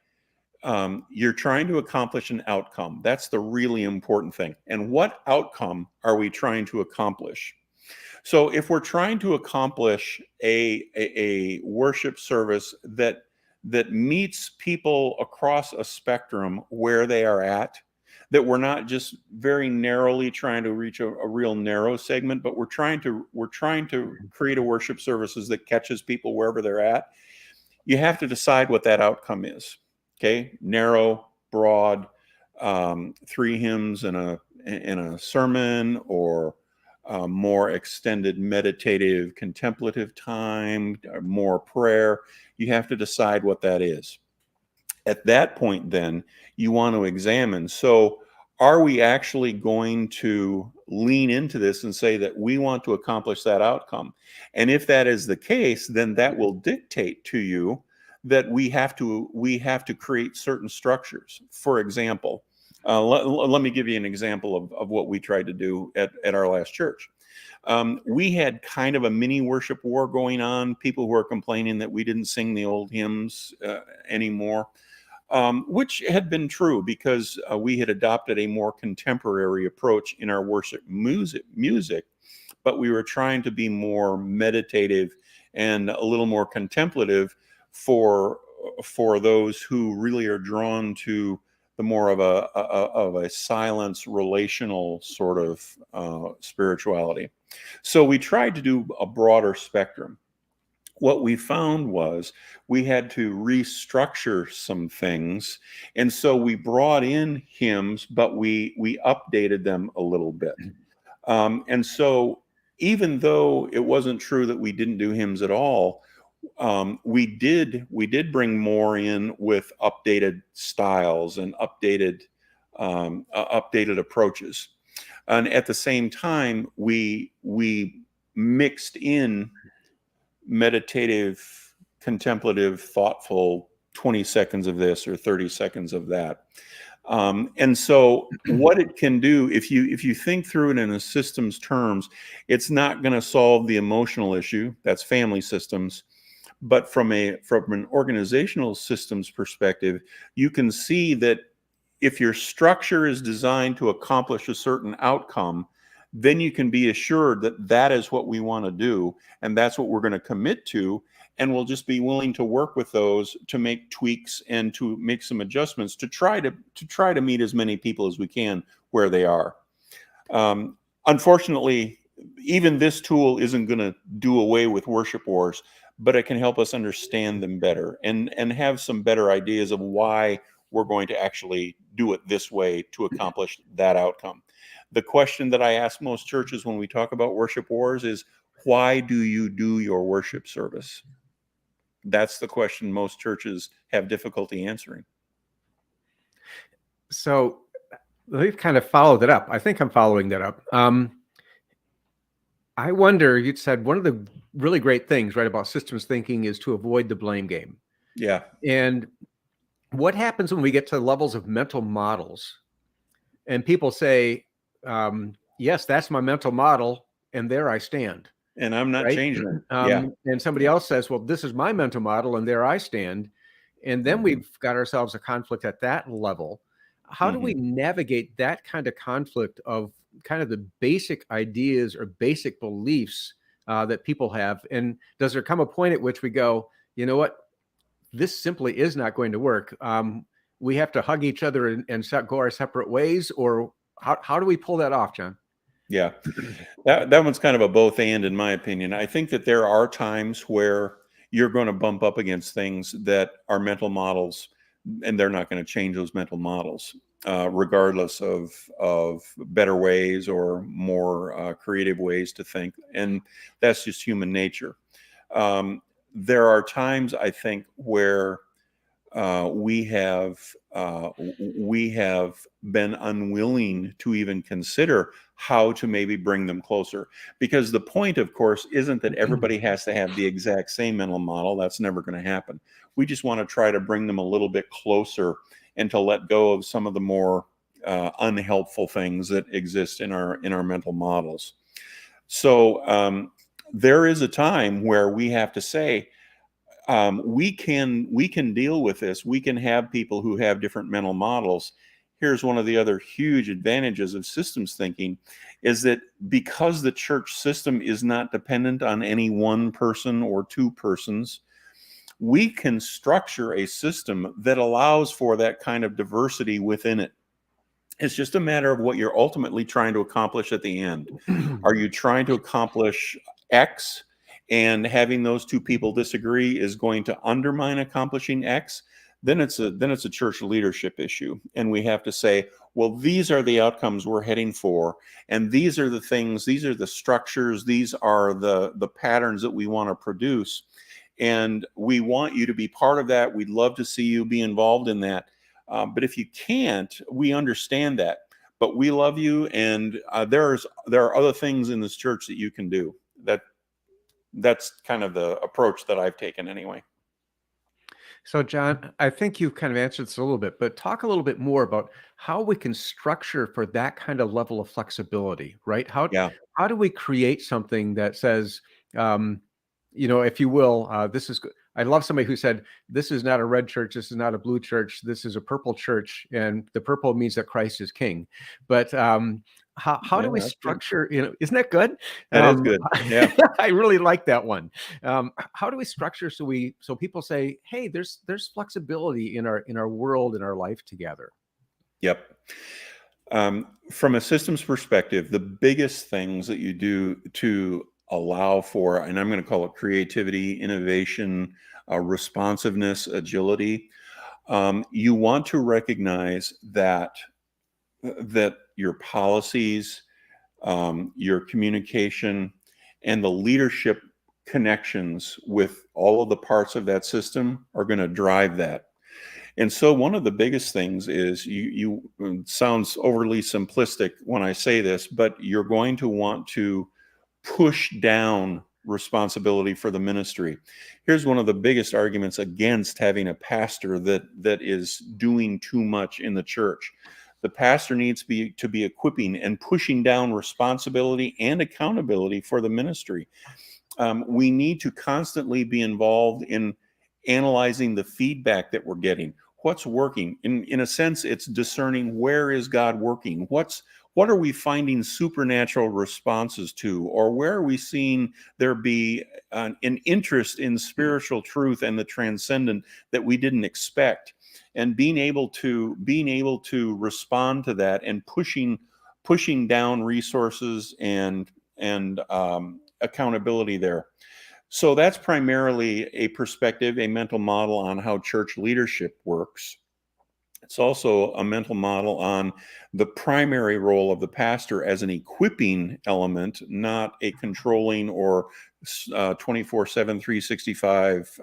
you're trying to accomplish an outcome. That's the really important thing. And what outcome are we trying to accomplish? So if we're trying to accomplish a worship service that meets people across a spectrum where they are at, that we're not just very narrowly trying to reach a real narrow segment, but we're trying to create a worship services that catches people wherever they're at, you have to decide what that outcome is. Okay, narrow, broad, 3 hymns and a sermon, or more extended meditative contemplative time, more prayer. You have to decide what that is. At that point, then you want to examine, so are we actually going to lean into this and say that we want to accomplish that outcome? And if that is the case, then that will dictate to you that we have to create certain structures. For example, let me give you an example of what we tried to do at our last church. We had kind of a mini worship war going on. People who are complaining that we didn't sing the old hymns anymore, which had been true because we had adopted a more contemporary approach in our worship music, but we were trying to be more meditative and a little more contemplative for those who really are drawn to the more of a silence, relational sort of spirituality. So we tried to do a broader spectrum. What we found was we had to restructure some things, and so we brought in hymns, but we updated them a little bit. And so even though it wasn't true that we didn't do hymns at all, we did bring more in with updated styles and updated approaches, and at the same time we mixed in meditative, contemplative, thoughtful 20 seconds of this or 30 seconds of that. And so what it can do, if you think through it in a systems terms, it's not going to solve the emotional issue. That's family systems. But from an organizational systems perspective, you can see that if your structure is designed to accomplish a certain outcome, then you can be assured that that is what we want to do, and that's what we're going to commit to, and we'll just be willing to work with those to make tweaks and to make some adjustments to try to meet as many people as we can where they are. Unfortunately, even this tool isn't going to do away with worship wars, but it can help us understand them better and have some better ideas of why we're going to actually do it this way to accomplish that outcome. The question that I ask most churches when we talk about worship wars is, why do you do your worship service? That's the question most churches have difficulty answering. So they've kind of followed it up. I think I'm following that up. I wonder, you said one of the really great things, right, about systems thinking is to avoid the blame game. Yeah. And what happens when we get to levels of mental models and people say, yes, that's my mental model, and there I stand. And I'm not right? changing it. Yeah. And somebody else says, well, this is my mental model, and there I stand. And then we've got ourselves a conflict at that level. How do we navigate that kind of conflict of kind of the basic ideas or basic beliefs that people have? And does there come a point at which we go, you know what, this simply is not going to work? We have to hug each other and go our separate ways, or how do we pull that off, John? Yeah, that one's kind of a both and, in my opinion. I think that there are times where you're going to bump up against things that are mental models, and they're not going to change those mental models, regardless of better ways or more creative ways to think. And that's just human nature. There are times, I think, where we have been unwilling to even consider how to maybe bring them closer, because the point, of course, isn't that everybody has to have the exact same mental model. That's never going to happen. We just want to try to bring them a little bit closer and to let go of some of the more unhelpful things that exist in our mental models. So there is a time where we have to say, we can deal with this. We can have people who have different mental models. Here's one of the other huge advantages of systems thinking, is that because the church system is not dependent on any one person or two persons, we can structure a system that allows for that kind of diversity within it. It's just a matter of what you're ultimately trying to accomplish at the end. Are you trying to accomplish X, and having those two people disagree is going to undermine accomplishing X? Then it's a church leadership issue, and we have to say, well, these are the outcomes we're heading for, and these are the things, these are the structures, these are the patterns that we want to produce, and we want you to be part of that. We'd love to see you be involved in that, but if you can't, we understand that. But we love you, and there are other things in this church that you can do. That's kind of the approach that I've taken anyway. So, John, I think you've kind of answered this a little bit, but talk a little bit more about how we can structure for that kind of level of flexibility, right? Yeah. How do we create something that says, if you will, this is good. I love somebody who said, this is not a red church, this is not a blue church, this is a purple church, and the purple means that Christ is king. But how do we structure, isn't that good? That is good. Yeah. I really like that one. How do we structure so people say, hey, there's flexibility in our world, in our life together? Yep. From a systems perspective, the biggest things that you do to allow for, and I'm going to call it creativity, innovation, responsiveness, agility, you want to recognize that your policies, your communication, and the leadership connections with all of the parts of that system are going to drive that. And so one of the biggest things is it sounds overly simplistic when I say this, but you're going to want to push down responsibility for the ministry. Here's one of the biggest arguments against having a pastor that is doing too much in the church. The pastor needs to be equipping and pushing down responsibility and accountability for the ministry. We need to constantly be involved in analyzing the feedback that we're getting. What's working? In a sense, it's discerning, where is God working? What are we finding supernatural responses to? Or where are we seeing there be an interest in spiritual truth and the transcendent that we didn't expect? And being able to respond to that and pushing down resources and accountability there. So that's primarily a perspective, a mental model on how church leadership works. It's also a mental model on the primary role of the pastor as an equipping element, not a controlling or 24/7, 365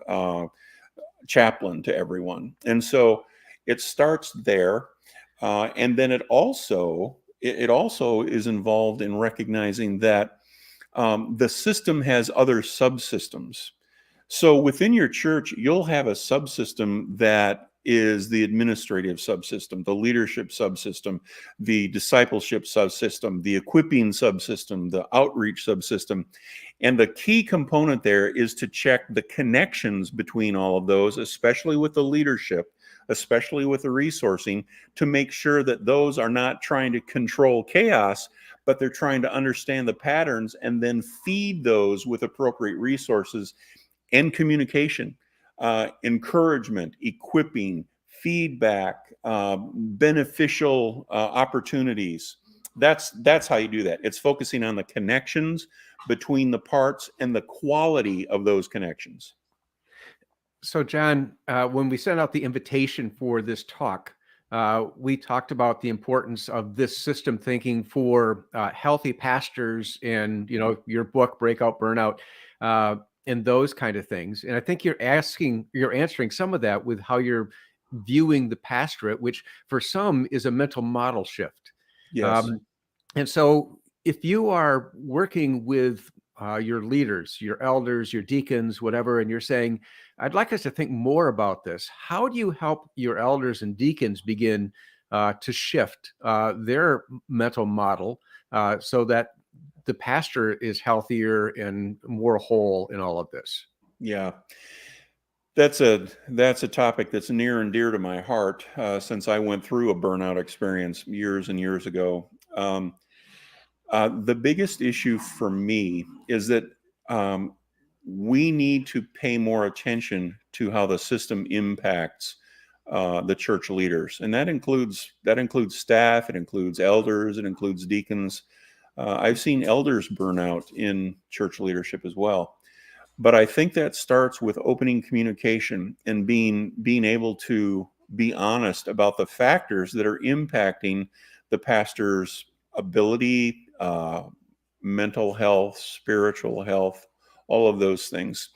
chaplain to everyone. And so it starts there. And then it also is involved in recognizing that the system has other subsystems. So within your church, you'll have a subsystem that is the administrative subsystem, the leadership subsystem, the discipleship subsystem, the equipping subsystem, the outreach subsystem. And the key component there is to check the connections between all of those, especially with the leadership, especially with the resourcing, to make sure that those are not trying to control chaos, but they're trying to understand the patterns and then feed those with appropriate resources and communication, encouragement, equipping, feedback, beneficial opportunities. That's how you do that. It's focusing on the connections between the parts and the quality of those connections. So, John, when we sent out the invitation for this talk, we talked about the importance of this system thinking for healthy pastors and, your book, Breakout Burnout, and those kind of things. And I think you're answering some of that with how you're viewing the pastorate, which for some is a mental model shift. Yes. And so if you are working with your leaders, your elders, your deacons, whatever, and you're saying, I'd like us to think more about this, how do you help your elders and deacons begin to shift their mental model so that the pastor is healthier and more whole in all of this? Yeah. That's a topic that's near and dear to my heart since I went through a burnout experience years and years ago. The biggest issue for me is that we need to pay more attention to how the system impacts the church leaders, and that includes staff, it includes elders, it includes deacons. I've seen elders burn out in church leadership as well. But I think that starts with opening communication and being able to be honest about the factors that are impacting the pastor's ability, mental health, spiritual health, all of those things.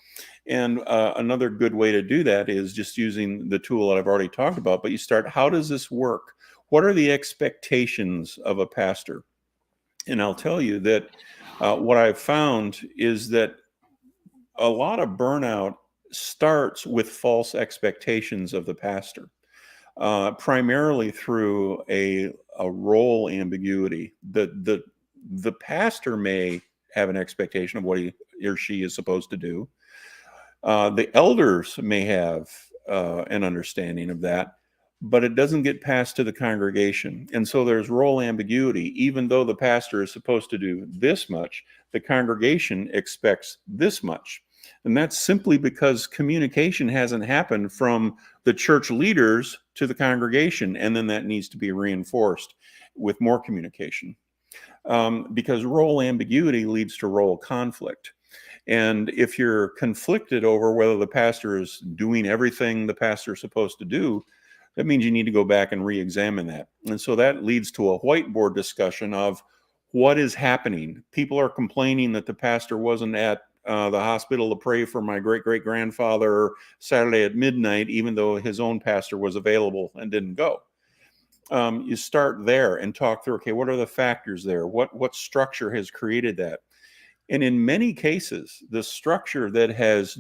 And another good way to do that is just using the tool that I've already talked about. But you start, how does this work? What are the expectations of a pastor? And I'll tell you that what I've found is that a lot of burnout starts with false expectations of the pastor, primarily through a role ambiguity. The pastor may have an expectation of what he or she is supposed to do. The elders may have an understanding of that, but it doesn't get passed to the congregation. And so there's role ambiguity. Even though the pastor is supposed to do this much, the congregation expects this much. And that's simply because communication hasn't happened from the church leaders to the congregation. And then that needs to be reinforced with more communication. Because role ambiguity leads to role conflict. And if you're conflicted over whether the pastor is doing everything the pastor is supposed to do, that means you need to go back and re-examine that. And so that leads to a whiteboard discussion of what is happening. People are complaining that the pastor wasn't at the hospital to pray for my great-great-grandfather Saturday at midnight, even though his own pastor was available and didn't go. You start there and talk through, okay, what are the factors there? What structure has created that? And in many cases, the structure that has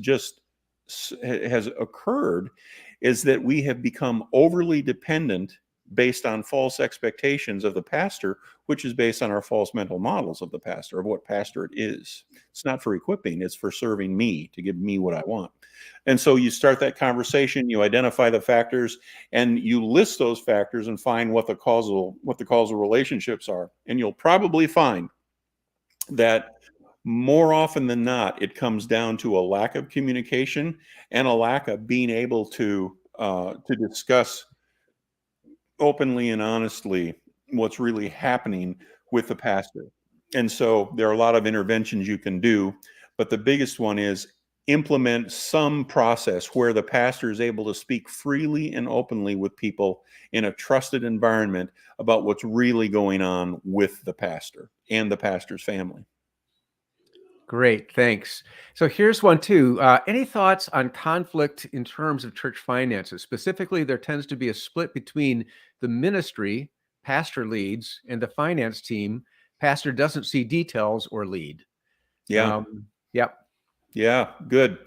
occurred is that we have become overly dependent based on false expectations of the pastor, which is based on our false mental models of the pastor, of what pastorate is. It's not for equipping, it's for serving me, to give me what I want. And so you start that conversation, you identify the factors, and you list those factors and find what the causal relationships are. And you'll probably find that more often than not, it comes down to a lack of communication and a lack of being able to discuss openly and honestly what's really happening with the pastor. And so there are a lot of interventions you can do, but the biggest one is implement some process where the pastor is able to speak freely and openly with people in a trusted environment about what's really going on with the pastor and the pastor's family. Great, thanks. So here's one too. Any thoughts on conflict in terms of church finances? Specifically, there tends to be a split between the ministry, pastor leads, and the finance team. Pastor doesn't see details or lead. Yeah. Yep. Yeah, good.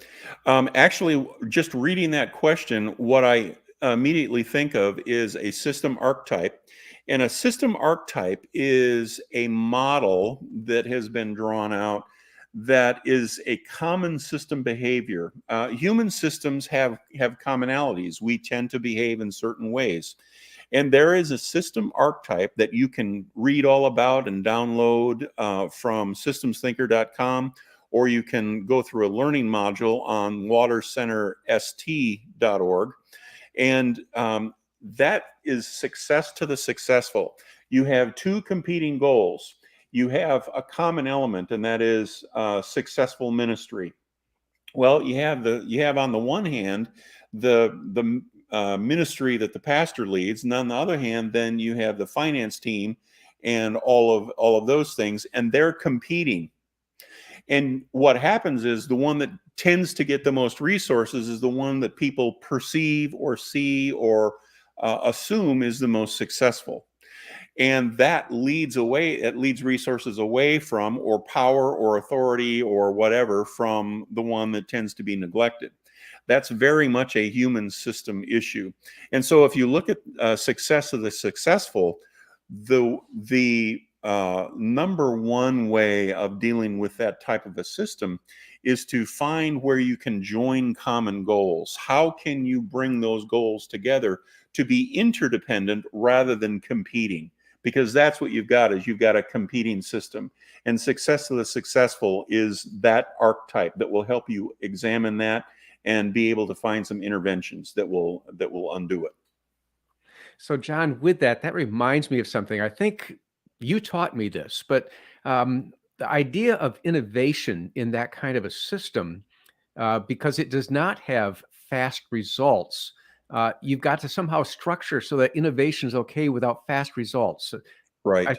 Actually, just reading that question, what I immediately think of is a system archetype. And a system archetype is a model that has been drawn out that is a common system behavior. Human systems have commonalities. We tend to behave in certain ways. And there is a system archetype that you can read all about and download from systemsthinker.com, or you can go through a learning module on watercenterst.org. And that is success to the successful. You have two competing goals. You have a common element, and that is successful ministry. Well, you have on the one hand the ministry that the pastor leads, and on the other hand, then you have the finance team and all of those things, and they're competing. And what happens is the one that tends to get the most resources is the one that people perceive or see or assume is the most successful. And that leads resources away from, or power or authority or whatever, from the one that tends to be neglected. That's very much a human system issue. And so if you look at success of the successful, the number one way of dealing with that type of a system is to find where you can join common goals. How can you bring those goals together to be interdependent rather than competing? Because that's what you've got a competing system. And success of the successful is that archetype that will help you examine that and be able to find some interventions that will undo it. So John, with that reminds me of something. I think you taught me this, but the idea of innovation in that kind of a system, because it does not have fast results, you've got to somehow structure so that innovation is okay without fast results. Right.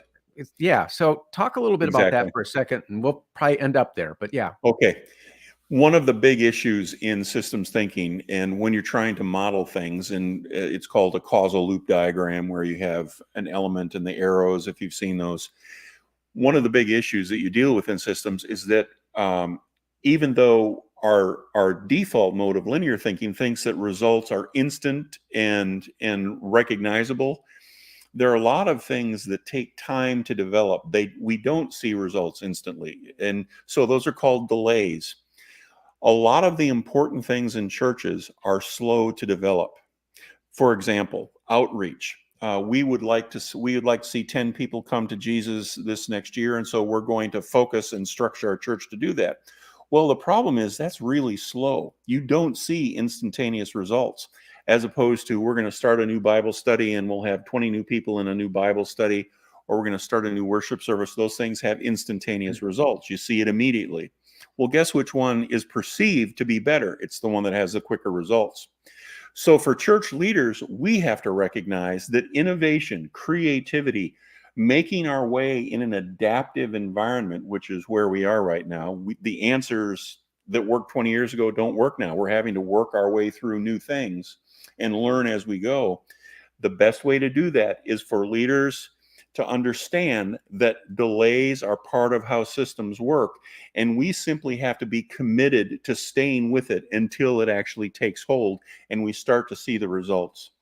So talk a little bit about that for a second, and we'll probably end up there. But yeah. Okay. One of the big issues in systems thinking, and when you're trying to model things, and it's called a causal loop diagram, where you have an element and the arrows, if you've seen those. One of the big issues that you deal with in systems is that even though our default mode of linear thinking thinks that results are instant and recognizable, there are a lot of things that take time to develop. We don't see results instantly, and so those are called delays. A lot of the important things in churches are slow to develop. For example, outreach. We would like to see 10 people come to Jesus this next year, and so we're going to focus and structure our church to do that. Well, the problem is that's really slow. You don't see instantaneous results, as opposed to we're going to start a new Bible study and we'll have 20 new people in a new Bible study, or we're going to start a new worship service. Those things have instantaneous results. You see it immediately. Well, guess which one is perceived to be better? It's the one that has the quicker results. So for church leaders, we have to recognize that innovation, creativity, making our way in an adaptive environment, which is where we are right now, the answers that worked 20 years ago don't work now. We're having to work our way through new things and learn as we go. The best way to do that is for leaders to understand that delays are part of how systems work, and we simply have to be committed to staying with it until it actually takes hold and we start to see the results.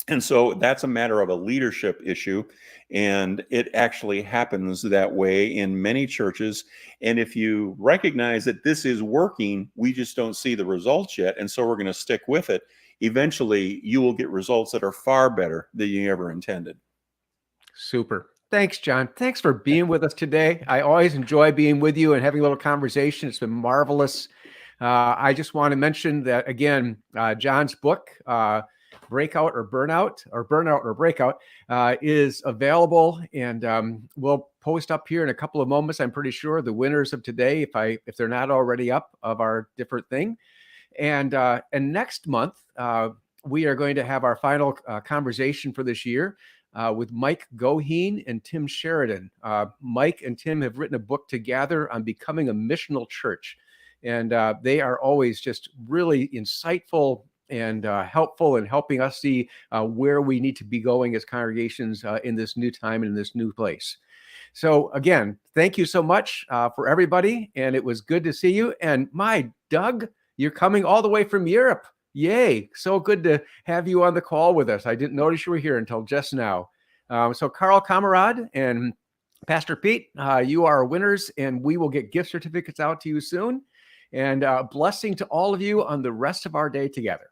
And so that's a matter of a leadership issue, and it actually happens that way in many churches. And if you recognize that this is working, we just don't see the results yet, and so we're going to stick with it, eventually you will get results that are far better than you ever intended. Super. Thanks, John. Thanks for being with us today. I always enjoy being with you and having a little conversation. It's been marvelous. I just want to mention that, again, John's book, Breakout or Burnout, or Burnout or Breakout, is available, and we'll post up here in a couple of moments, I'm pretty sure, the winners of today, if they're not already up, of our different thing. And next month, we are going to have our final conversation for this year with Mike Goheen and Tim Sheridan. Mike and Tim have written a book together on becoming a missional church. And they are always just really insightful and helpful in helping us see where we need to be going as congregations in this new time and in this new place. So again, thank you so much for everybody. And it was good to see you. And my Doug, you're coming all the way from Europe. Yay. So good to have you on the call with us. I didn't notice you were here until just now. So Carl Kamerad and Pastor Pete, you are winners, and we will get gift certificates out to you soon. And blessing to all of you on the rest of our day together.